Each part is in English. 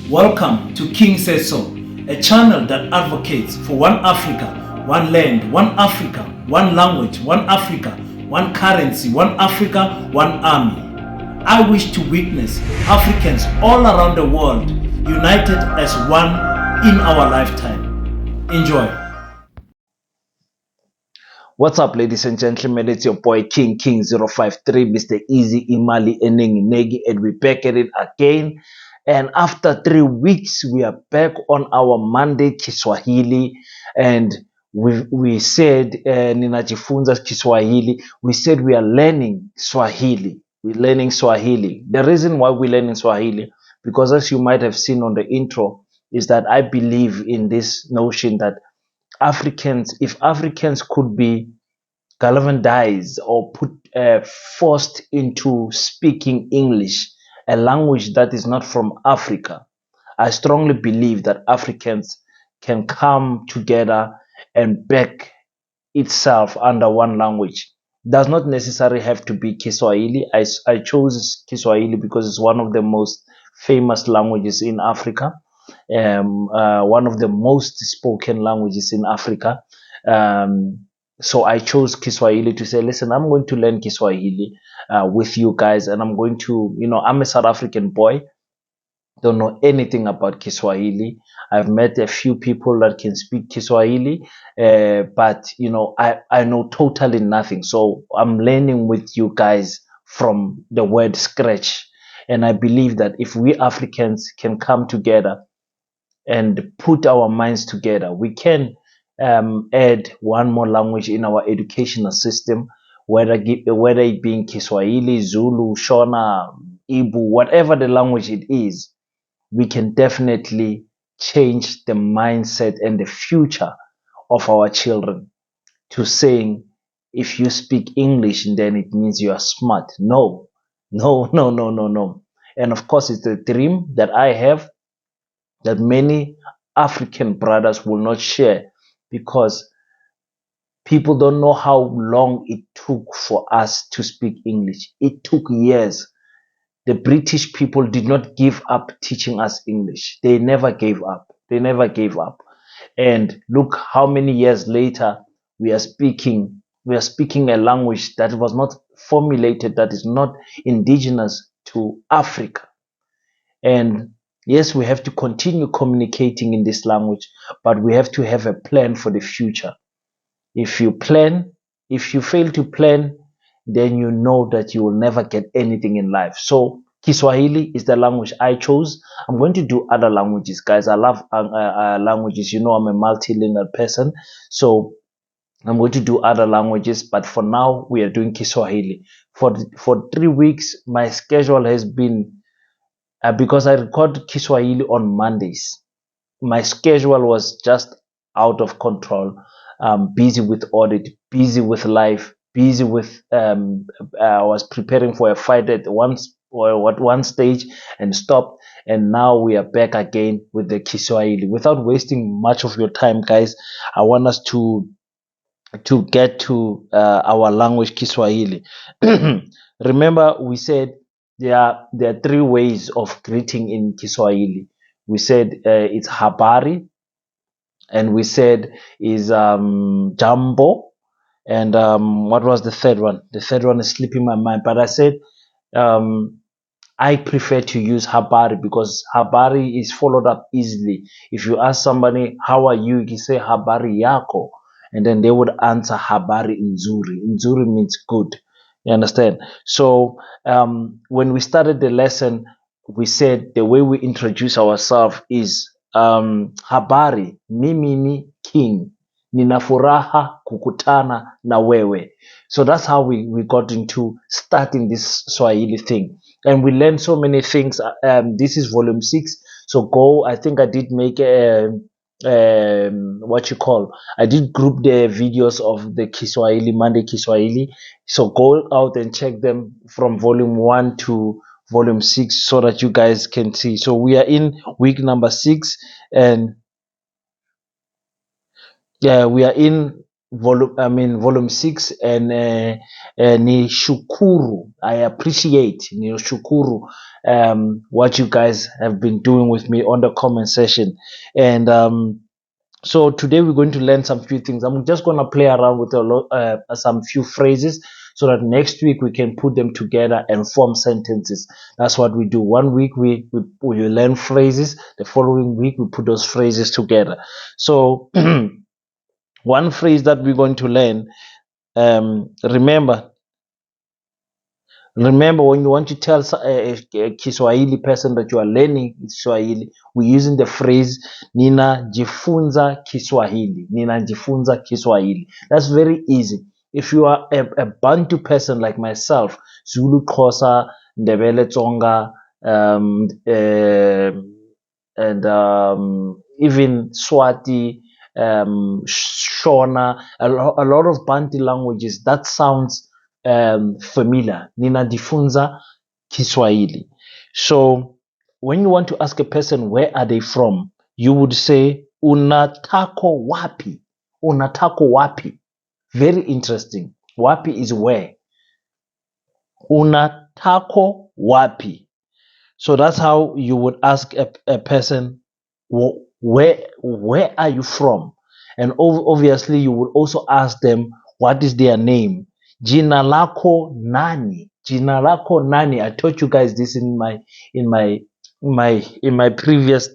Welcome to King Says So, a channel that advocates for one Africa, one land, one Africa, one language, one Africa, one currency, one Africa, one army. I wish to witness Africans all around the world united as one in our lifetime. Enjoy. What's up, ladies and gentlemen? It's your boy King053, Mr. Easy Imali Enengi Negi, and we're back at it again. And after 3 weeks, we are back on our Monday KiSwahili, and we said Ninajifunza Kiswahili. We said we are learning Swahili. We're learning Swahili. The reason why we're learning Swahili, because as you might have seen on the intro, is that I believe in this notion that if Africans could be galvanized or forced into speaking English, a language that is not from Africa, I strongly believe that Africans can come together and back itself under one language. Does not necessarily have to be Kiswahili. I chose Kiswahili because it's one of the most famous languages in Africa, one of the most spoken languages in Africa. So I chose Kiswahili to say, listen, I'm going to learn Kiswahili with you guys, and I'm going to, I'm a South African boy, don't know anything about Kiswahili. I've met a few people that can speak Kiswahili, but I know totally nothing. So I'm learning with you guys from the word scratch. And I believe that if we Africans can come together and put our minds together, we can add one more language in our educational system, whether it being Kiswahili, Zulu, Shona, Ibu, whatever the language it is. We can definitely change the mindset and the future of our children to saying, if you speak English, then it means you are smart. No. And of course, it's a dream that I have that many African brothers will not share, because people don't know how long it took for us to speak English. It took years. The British people did not give up teaching us English. They never gave up. And look how many years later we are speaking a language that was not formulated, that is not indigenous to Africa. And yes, we have to continue communicating in this language, but we have to have a plan for the future. If you fail to plan, then you know that you will never get anything in life. So Kiswahili is the language I chose. I'm going to do other languages, guys. I love languages. I'm a multilingual person. So I'm going to do other languages, but for now, we are doing Kiswahili. For 3 weeks, my schedule has been, because I record Kiswahili on Mondays, my schedule was just out of control. Busy with audit, busy with life, busy with I was preparing for a fight at one stage and stopped, and now we are back again with the Kiswahili. Without wasting much of your time, guys, I want us to get to our language, Kiswahili. Remember, we said there are 3 ways of greeting in Kiswahili. We said it's habari, and we said is jambo, and what was the third one? The third one is slipping my mind, but I said I prefer to use habari, because habari is followed up easily. If you ask somebody, how are you, you say habari yako, and then they would answer habari nzuri. Nzuri means good. You understand? So when we started the lesson, we said the way we introduce ourselves is habari, mimi ni King, nina furaha kukutana na wewe. So that's how we got into starting this Swahili thing, and we learned so many things. This is volume 6, so I think I did make I did group the videos of the Kiswahili, Monday Kiswahili, so go out and check them from volume 1 to volume 6 so that you guys can see. So we are in week number 6, and we are in volume 6, and ni shukuru. I appreciate ni shukuru what you guys have been doing with me on the comment section. And so today we're going to learn some few things. I'm just going to play around with some few phrases so that next week we can put them together and form sentences. That's what we do. One week we learn phrases. The following week we put those phrases together. So one phrase that we're going to learn, remember when you want to tell a Kiswahili person that you are learning Swahili, we're using the phrase ninajifunza Kiswahili. Ninajifunza Kiswahili. That's very easy. If you are a Bantu person like myself, Zulu, Xhosa, Ndebele, Tsonga, and even Swati, Shona, a lot of Bantu languages, that sounds familiar. Ninajifunza Kiswahili. So when you want to ask a person where are they from, you would say unatako wapi. Unatako wapi. Very interesting. Wapi is where. Unatako wapi. So that's how you would ask a person, where are you from? And obviously you would also ask them what is their name. Jina lako nani? Jina lako nani? I taught you guys this in my previous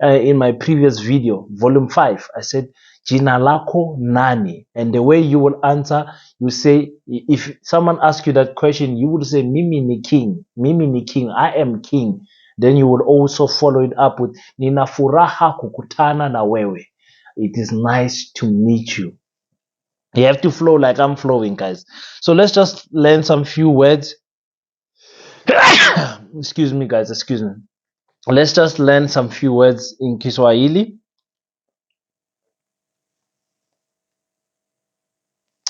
in my previous video, volume 5. I said jina lako nani? And the way you will answer, you say, if someone asks you that question, you would say mimi ni king. Mimi ni king. I am king. Then you would also follow it up with nina furaha kukutana na wewe. It is nice to meet you. You have to flow like I'm flowing, guys. So let's just learn some few words. Excuse me, guys. Excuse me. Let's just learn some few words in Kiswahili.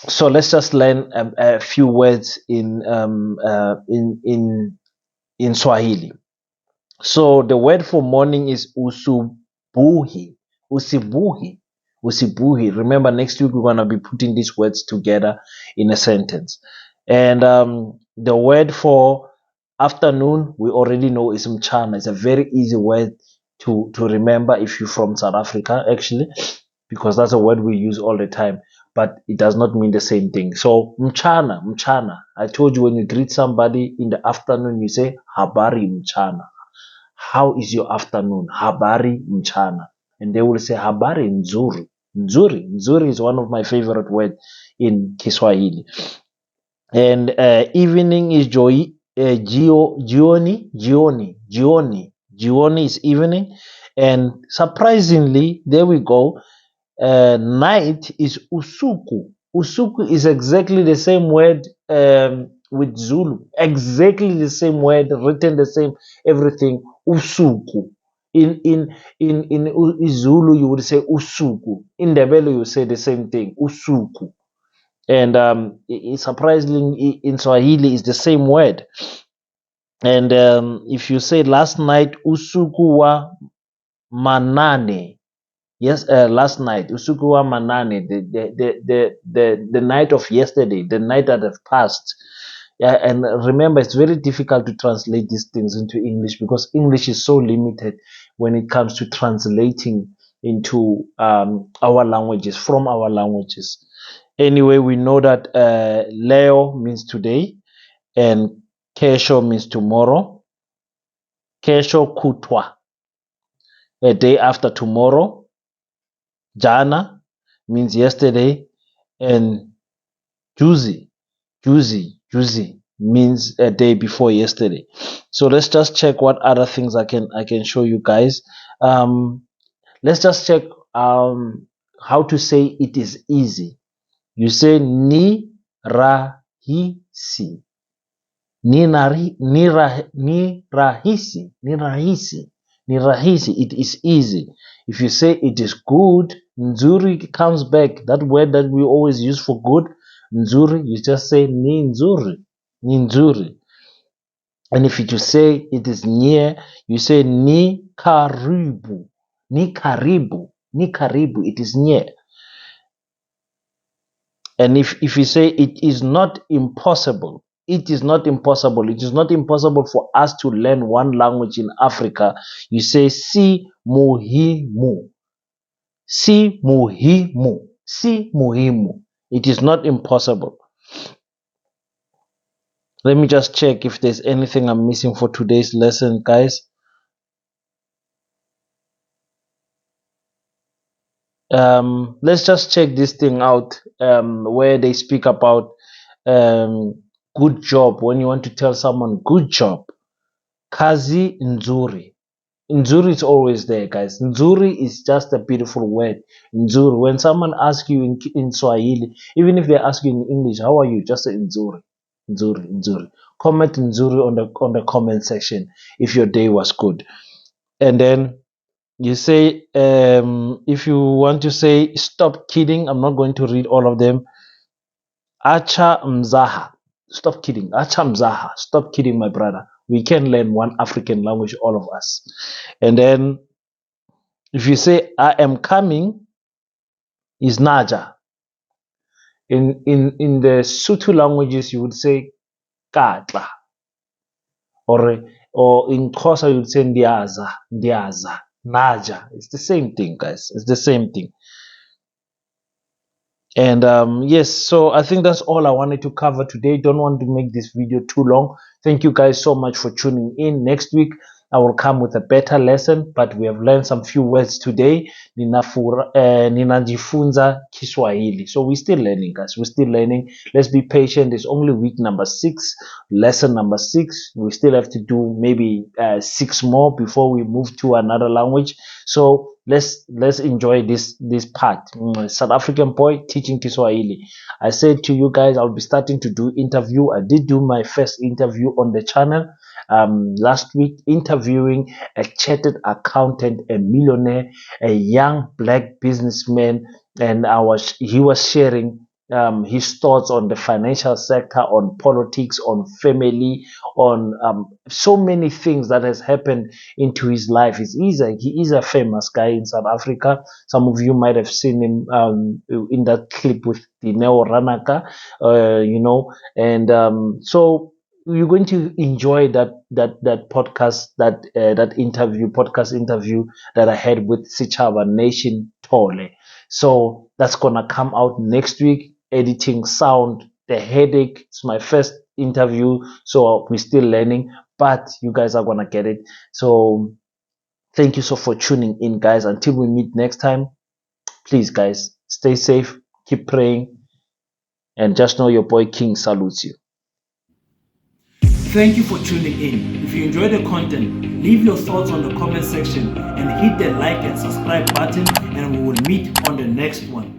So let's just learn a few words in Swahili. So the word for morning is usubuhi. Usibuhi. Usibuhi. Remember, next week we're going to be putting these words together in a sentence. And the word for afternoon, we already know is mchana. It's a very easy word to remember if you're from South Africa, actually, because that's a word we use all the time, but it does not mean the same thing. So mchana, mchana. I told you when you greet somebody in the afternoon, you say habari mchana. How is your afternoon? Habari mchana. And they will say habari nzuri. Nzuri. Nzuri is one of my favorite words in Kiswahili. And evening is jioni. Jioni is evening. And surprisingly, there we go. Night is usuku. Usuku is exactly the same word with Zulu. Exactly the same word, written the same, everything. Usuku. In Zulu, you would say usuku. In Ndebele, you say the same thing. Usuku. And surprisingly, in Swahili, is the same word. And if you say last night, usuku wa manane. Yes, last night, usiku wa manane, the night of yesterday, the night that have passed. Yeah, and remember, it's very difficult to translate these things into English because English is so limited when it comes to translating into our languages, from our languages. Anyway, we know that Leo means today, and Kesho means tomorrow. Kesho kutwa, a day after tomorrow. Jana means yesterday, and juzi means a day before yesterday. So let's just check what other things I can show you guys. Let's just check how to say it is easy. You say ni rahisi. Ni rahisi. Ni rahisi. It is easy. If you say it is good, nzuri comes back. That word that we always use for good, nzuri, you just say ni nzuri. Ni nzuri. And if you say it is near, you say ni karibu. Ni karibu. Ni karibu. It is near. And if you say it is not impossible, it is not impossible. It is not impossible for us to learn one language in Africa. You say si muhimu. Si muhimu. Si muhimu. It is not impossible. Let me just check if there's anything I'm missing for today's lesson, guys. Let's just check this thing out, where they speak about good job. When you want to tell someone good job, kazi nzuri. Nzuri is always there, guys. Nzuri is just a beautiful word. Nzuri. When someone asks you in Swahili, even if they ask you in English, how are you? Just say nzuri. Nzuri, nzuri. Comment nzuri on the comment section if your day was good. And then you say, if you want to say stop kidding, I'm not going to read all of them. Acha mzaha. Stop kidding. Acha mzaha. Stop kidding, my brother. We can learn one African language, all of us. And then if you say I am coming, is naja. In the Sotho languages, you would say katla. Or in Xhosa, you would say ndiaza, ndiaza, naja. It's the same thing, guys. It's the same thing. And yes, so I think that's all I wanted to cover today. Don't want to make this video too long. Thank you guys so much for tuning in. Next week I will come with a better lesson, but we have learned some few words today. Ninajifunza Kiswahili. So we're still learning, guys. We're still learning. Let's be patient. It's only week number 6, lesson number 6. We still have to do maybe 6 more before we move to another language. So let's enjoy this part. South African boy teaching Kiswahili. I said to you guys, I'll be starting to do interview. I did do my first interview on the channel last week, interviewing a chartered accountant, a millionaire, a young black businessman, and he was sharing his thoughts on the financial sector, on politics, on family, on so many things that has happened into his life. He is a famous guy in South Africa. Some of you might have seen him in that clip with Dineo Ranaka, and so you're going to enjoy that podcast, that podcast interview that I had with Sichava Nation Tole. So that's gonna come out next week. Editing sound, the headache. It's my first interview, so we're still learning, but you guys are gonna get it. So thank you so for tuning in, guys. Until we meet next time, please, guys, stay safe, keep praying, and just know your boy King salutes you. Thank you for tuning in. If you enjoy the content, leave your thoughts on the comment section and hit the like and subscribe button, and we will meet on the next one.